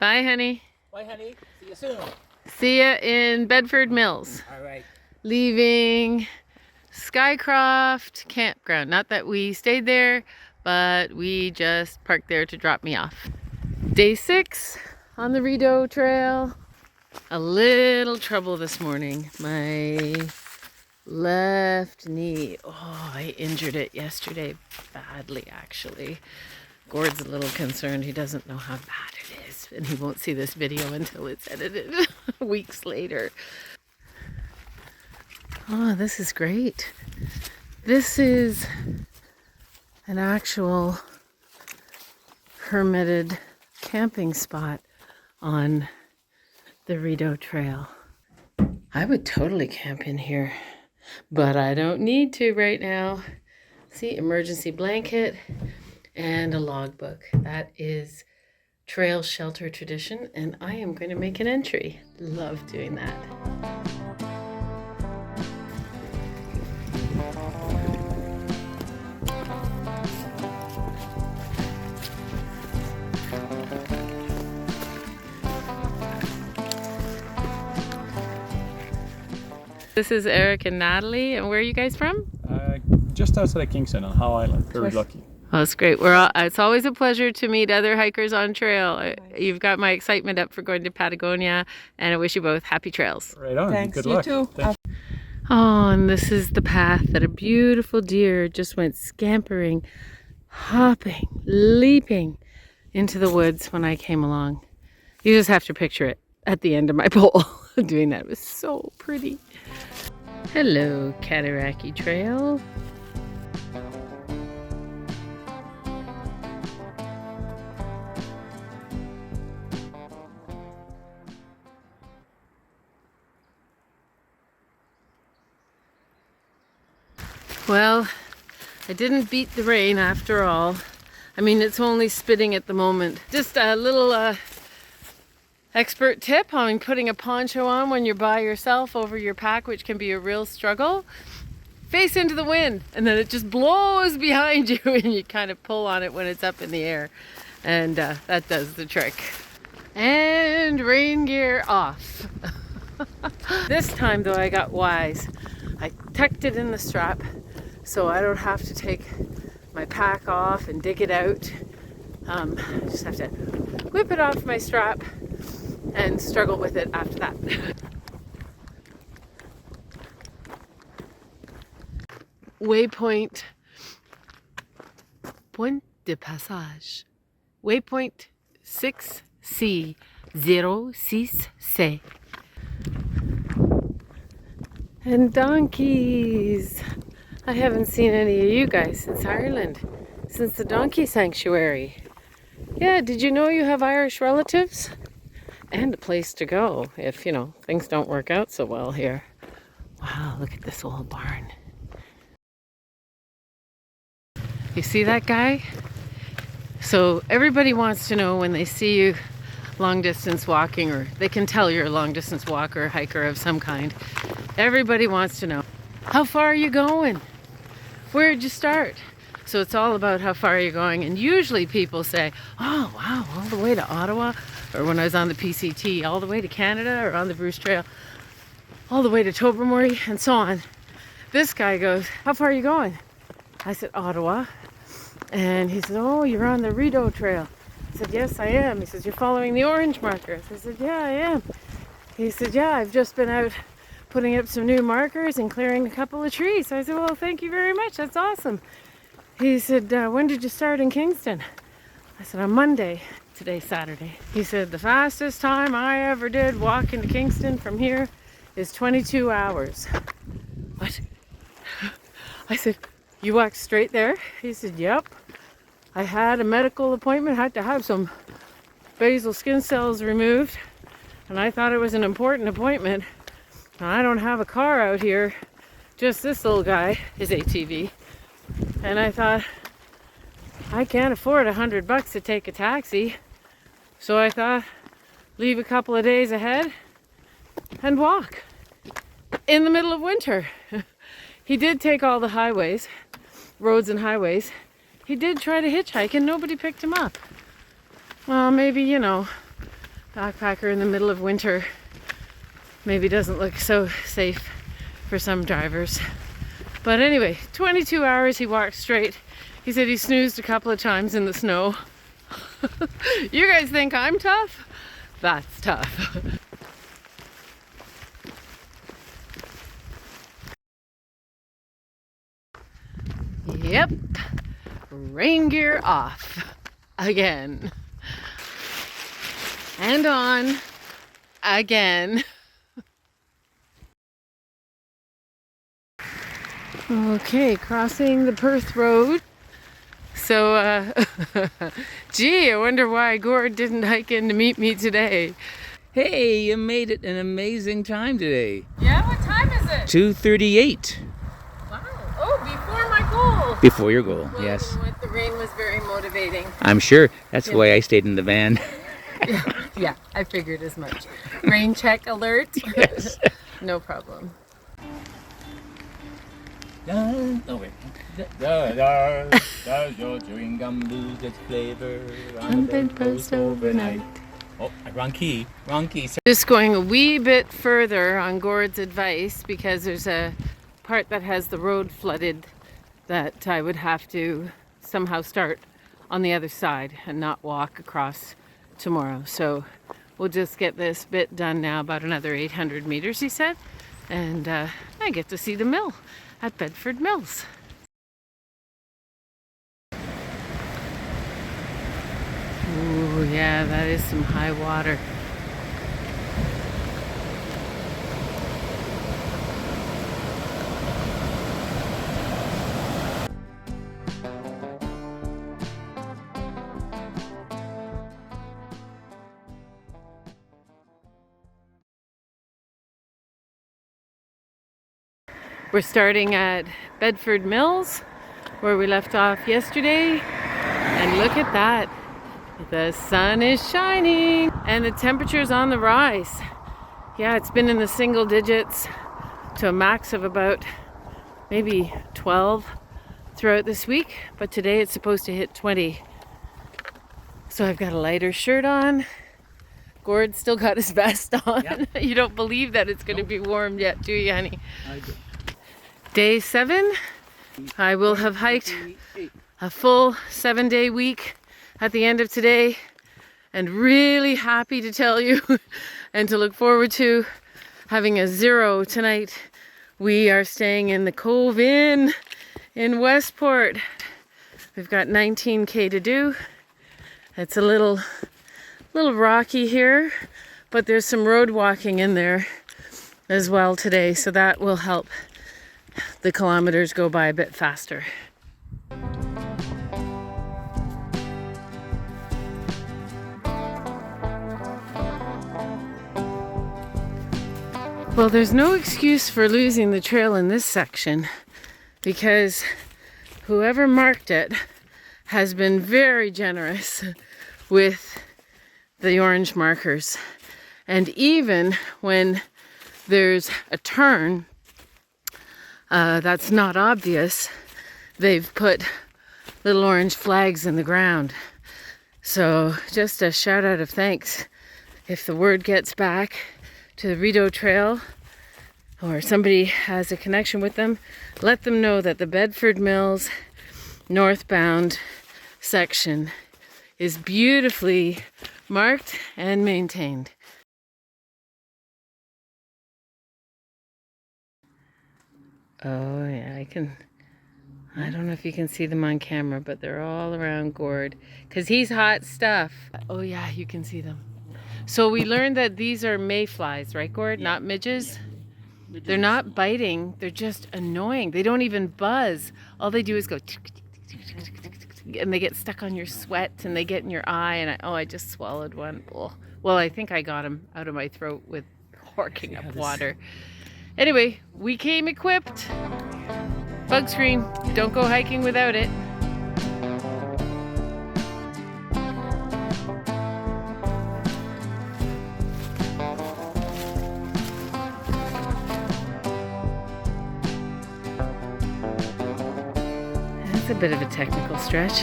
Bye, honey. Bye, honey. See you soon. See ya in Bedford Mills. All right. Leaving Skycroft Campground. Not that we stayed there, but we just parked there to drop me off. Day 6 on the Rideau Trail. A little trouble this morning. My left knee. Oh, I injured it yesterday badly, actually. Gord's a little concerned. He doesn't know how bad it is, and he won't see this video until it's edited weeks later. Oh, this is great. This is an actual hermited camping spot on the Rideau Trail. I would totally camp in here, but I don't need to right now. See, emergency blanket and a logbook. That is trail shelter tradition, and I am going to make an entry. Love doing that. This is Eric and Natalie, and where are you guys from? Just outside of Kingston on Howe Island. Very lucky. Oh, that's great. It's always a pleasure to meet other hikers on trail. You've got my excitement up for going to Patagonia, and I wish you both happy trails. Right on. Thanks. Good You luck. too. Oh, and this is the path that a beautiful deer just went scampering, hopping, leaping into the woods when I came along. You just have to picture it at the end of my pole doing that. It was so pretty. Hello, Cataraqui Trail. Well, I didn't beat the rain after all. I mean, it's only spitting at the moment. Just a little expert tip on putting a poncho on when you're by yourself over your pack, which can be a real struggle. Face into the wind, and then it just blows behind you, and you kind of pull on it when it's up in the air. And that does the trick. And rain gear off. This time, though, I got wise. I tucked it in the strap, so I don't have to take my pack off and dig it out. I just have to whip it off my strap and struggle with it after that. Waypoint Point de Passage. Waypoint 6C 06C. And donkeys. I haven't seen any of you guys since Ireland, since the donkey sanctuary. Yeah, did you know you have Irish relatives? And a place to go if, you know, things don't work out so well here. Wow, look at this old barn. You see that guy? So everybody wants to know when they see you long distance walking, or they can tell you're a long distance walker or hiker of some kind. Everybody wants to know, how far are you going? Where'd you start? So it's all about how far you're going. And usually people say, oh wow, all the way to Ottawa, or when I was on the PCT, all the way to Canada, or on the Bruce Trail, all the way to Tobermory, and so on. This guy goes, how far are you going? I said, Ottawa. And he said, oh, you're on the Rideau Trail. I said, yes, I am. He says, you're following the orange markers. I said, yeah, I am. He said, yeah, I've just been out putting up some new markers and clearing a couple of trees. So I said, well, thank you very much. That's awesome. He said, when did you start in Kingston? I said, on Monday. Today's Saturday. He said, the fastest time I ever did walk into Kingston from here is 22 hours. What? I said, you walked straight there? He said, yep. I had a medical appointment, had to have some basal skin cells removed, and I thought it was an important appointment. I don't have a car out here, just this little guy, his ATV. And I thought, I can't afford $100 to take a taxi. So I thought, leave a couple of days ahead and walk in the middle of winter. He did take all the highways, roads and highways. He did try to hitchhike and nobody picked him up. Well, maybe, you know, backpacker in the middle of winter maybe doesn't look so safe for some drivers. But anyway, 22 hours he walked straight. He said he snoozed a couple of times in the snow. You guys think I'm tough? That's tough. Yep, rain gear off again. And on again. Okay, crossing the Perth Road. So, gee, I wonder why Gord didn't hike in to meet me today. Hey, you made it an amazing time today. Yeah, what time is it? 2:38. Wow. Oh, before my goal. Before your goal, Well, yes. you know what? The rain was very motivating. I'm sure. That's why I stayed in the van. Yeah, I figured as much. Rain check alert. Yes. No problem. Oh, wait. Does your chewing gum lose its flavor on the bedpost overnight? Oh, wrong key. Wrong key. Just going a wee bit further on Gord's advice because there's a part that has the road flooded that I would have to somehow start on the other side and not walk across tomorrow. So we'll just get this bit done now, about another 800 meters, he said. And I get to see the mill at Bedford Mills. Ooh, yeah, that is some high water. We're starting at Bedford Mills, where we left off yesterday. And look at that. The sun is shining and the temperature's on the rise. Yeah, it's been in the single digits to a max of about maybe 12 throughout this week. But today it's supposed to hit 20. So I've got a lighter shirt on. Gord's still got his vest on. Yep. You don't believe that it's going to be warm yet, do you, honey? I do. Day 7, I will have hiked a full 7-day week at the end of today, and really happy to tell you and to look forward to having a 0 tonight. We are staying in the Cove Inn in Westport. We've got 19K to do. It's a little rocky here, but there's some road walking in there as well today, so that will help the kilometers go by a bit faster. Well, there's no excuse for losing the trail in this section because whoever marked it has been very generous with the orange markers. And even when there's a turn that's not obvious, they've put little orange flags in the ground. So just a shout out of thanks. If the word gets back to the Rideau Trail or somebody has a connection with them, let them know that the Bedford Mills northbound section is beautifully marked and maintained. Oh yeah, I don't know if you can see them on camera, but they're all around Gord because he's hot stuff. Oh yeah, you can see them. So we learned that these are mayflies, right, Gord? Yeah. Not midges? Yeah. They're not biting, they're just annoying. They don't even buzz. All they do is go and they get stuck on your sweat and they get in your eye, and I just swallowed one. Oh. Well, I think I got him out of my throat with horking up water. Anyway, we came equipped. Bug screen, don't go hiking without it. That's a bit of a technical stretch.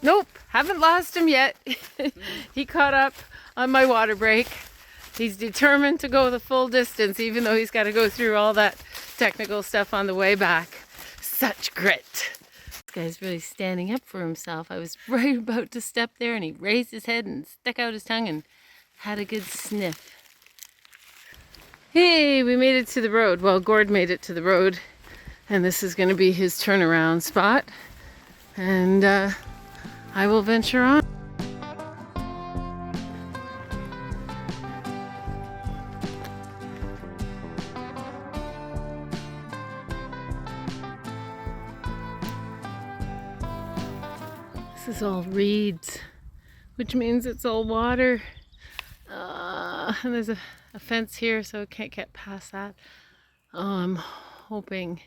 Nope, haven't lost him yet. He caught up on my water break. He's determined to go the full distance, even though he's got to go through all that technical stuff on the way back. Such grit. This guy's really standing up for himself. I was right about to step there and he raised his head and stuck out his tongue and had a good sniff. Hey, we made it to the road. Well, Gord made it to the road, and this is going to be his turnaround spot. And I will venture on. This is all reeds, which means it's all water. And there's a fence here, so I can't get past that. I'm hoping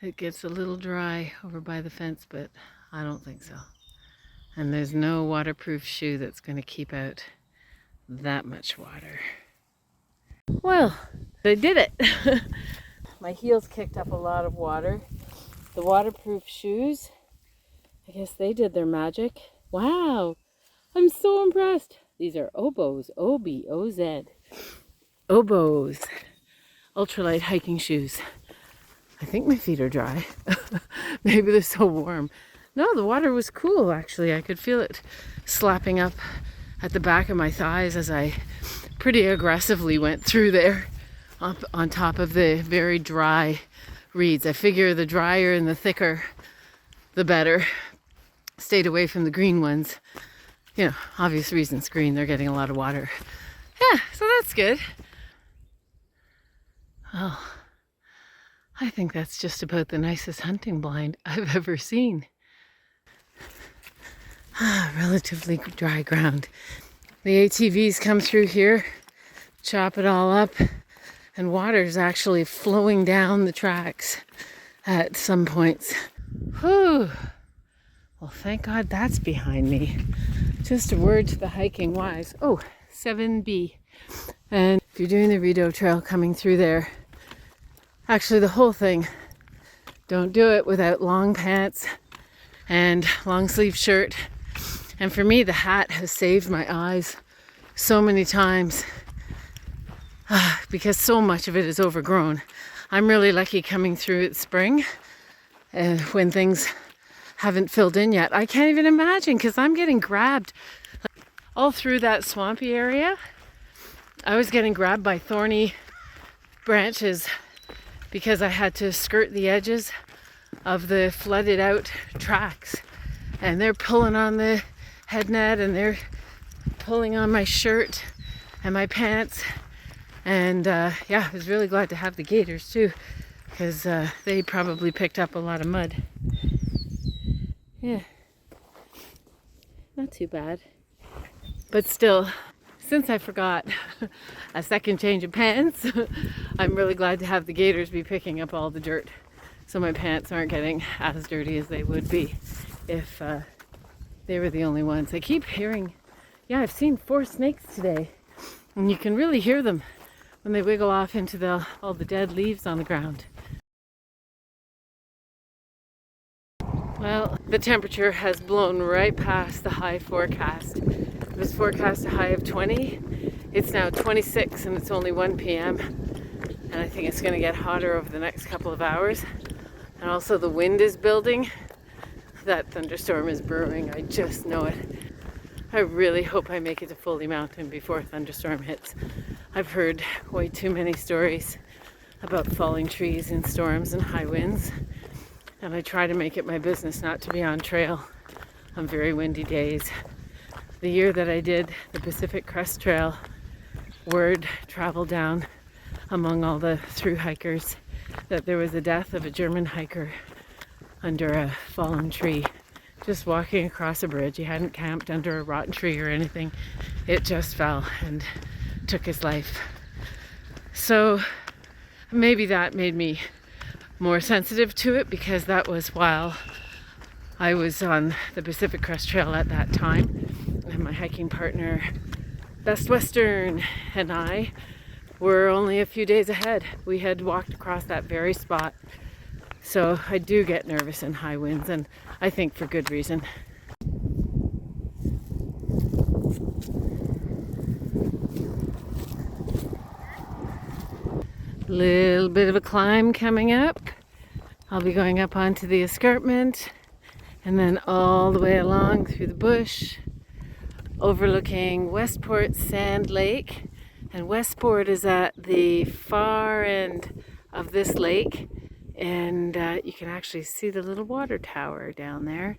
it gets a little dry over by the fence, but I don't think so. And there's no waterproof shoe that's going to keep out that much water. Well, I did it. My heels kicked up a lot of water. The waterproof shoes, I guess they did their magic. Wow, I'm so impressed. These are Oboz, O-B-O-Z. Oboz, ultralight hiking shoes. I think my feet are dry. Maybe they're so warm. No, the water was cool, actually. I could feel it slapping up at the back of my thighs as I pretty aggressively went through there up on top of the very dry reeds. I figure the drier and the thicker, the better. Stayed away from the green ones. You know, obvious reasons, green, they're getting a lot of water. Yeah, so that's good. Oh, I think that's just about the nicest hunting blind I've ever seen. Relatively dry ground. The ATVs come through here, chop it all up, and water's actually flowing down the tracks at some points. Whew. Well, thank God that's behind me. Just a word to the hiking wise. Oh, 7B. And if you're doing the Rideau trail coming through there, actually the whole thing, don't do it without long pants and long sleeve shirt. And for me, the hat has saved my eyes so many times because so much of it is overgrown. I'm really lucky coming through at spring and when things haven't filled in yet. I can't even imagine because I'm getting grabbed all through that swampy area. I was getting grabbed by thorny branches because I had to skirt the edges of the flooded out tracks, and they're pulling on the head net and they're pulling on my shirt and my pants. And yeah, I was really glad to have the gaiters too, because they probably picked up a lot of mud. Yeah, not too bad. But still, since I forgot a second change of pants, I'm really glad to have the gaiters be picking up all the dirt, so my pants aren't getting as dirty as they would be if they were the only ones. I keep hearing, yeah, I've seen 4 snakes today, and you can really hear them when they wiggle off into all the dead leaves on the ground. Well, the temperature has blown right past the high forecast. It was forecast a high of 20. It's now 26 and it's only 1 p.m. And I think it's going to get hotter over the next couple of hours. And also the wind is building. That thunderstorm is brewing. I just know it. I really hope I make it to Foley Mountain before a thunderstorm hits. I've heard way too many stories about falling trees in storms and high winds. And I try to make it my business not to be on trail on very windy days. The year that I did the Pacific Crest Trail, word traveled down among all the thru hikers that there was a death of a German hiker under a fallen tree, just walking across a bridge. He hadn't camped under a rotten tree or anything. It just fell and took his life. So maybe that made me more sensitive to it, because that was while I was on the Pacific Crest Trail at that time, and my hiking partner Best Western and I were only a few days ahead. We had walked across that very spot. So I do get nervous in high winds, and I think for good reason. Little bit of a climb coming up. I'll be going up onto the escarpment and then all the way along through the bush, overlooking Westport Sand Lake. And Westport is at the far end of this lake, and you can actually see the little water tower down there.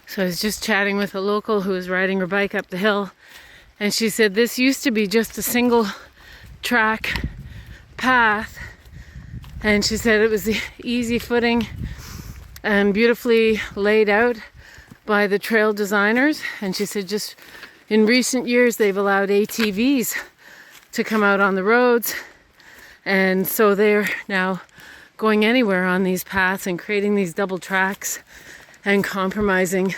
So I was just chatting with a local who was riding her bike up the hill, and she said this used to be just a single track path, and she said it was the easy footing and beautifully laid out by the trail designers. And she said just in recent years they've allowed ATVs to come out on the roads, and so they're now going anywhere on these paths and creating these double tracks and compromising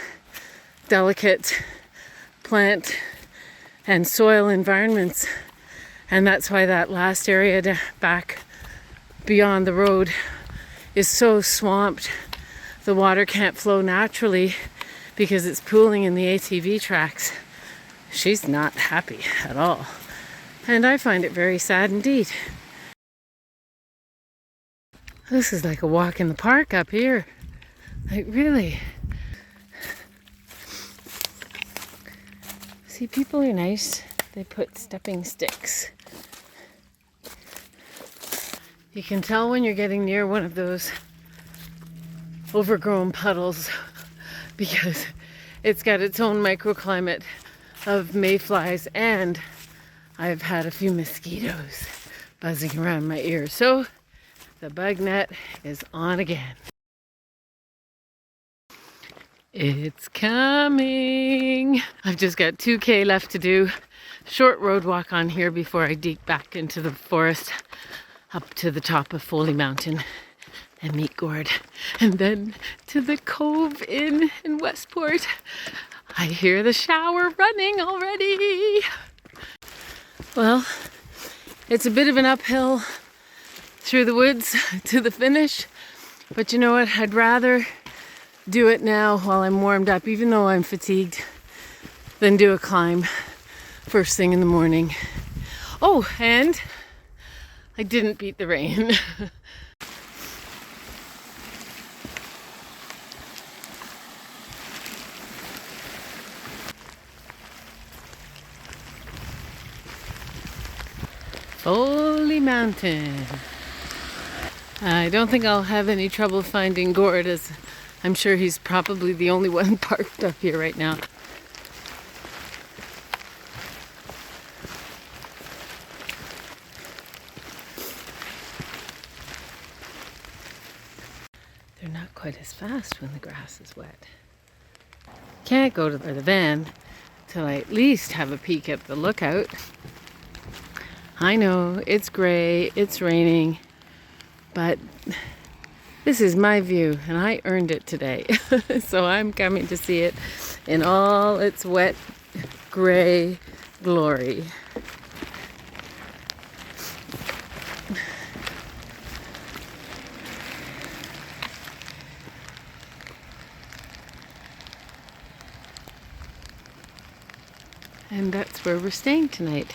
delicate plant and soil environments. And that's why that last area back beyond the road is so swamped. The water can't flow naturally because it's pooling in the ATV tracks. She's not happy at all. And I find it very sad indeed. This is like a walk in the park up here. Like, really. See, people are nice. They put stepping sticks. You can tell when you're getting near one of those overgrown puddles because it's got its own microclimate of mayflies, and I've had a few mosquitoes buzzing around my ears. So the bug net is on again. It's coming. I've just got 2K left to do. Short road walk on here before I dig back into the forest up to the top of Foley Mountain and meet Gord. And then to the Cove Inn in Westport. I hear the shower running already. Well, it's a bit of an uphill through the woods to the finish, but you know what? I'd rather do it now while I'm warmed up, even though I'm fatigued, than do a climb first thing in the morning. Oh, and I didn't beat the rain. Foley Mountain. I don't think I'll have any trouble finding Gord, as I'm sure he's probably the only one parked up here right now. They're not quite as fast when the grass is wet. Can't go to the van till I at least have a peek at the lookout. I know it's gray, it's raining, but this is my view, and I earned it today. So I'm coming to see it in all its wet, gray glory. And that's where we're staying tonight.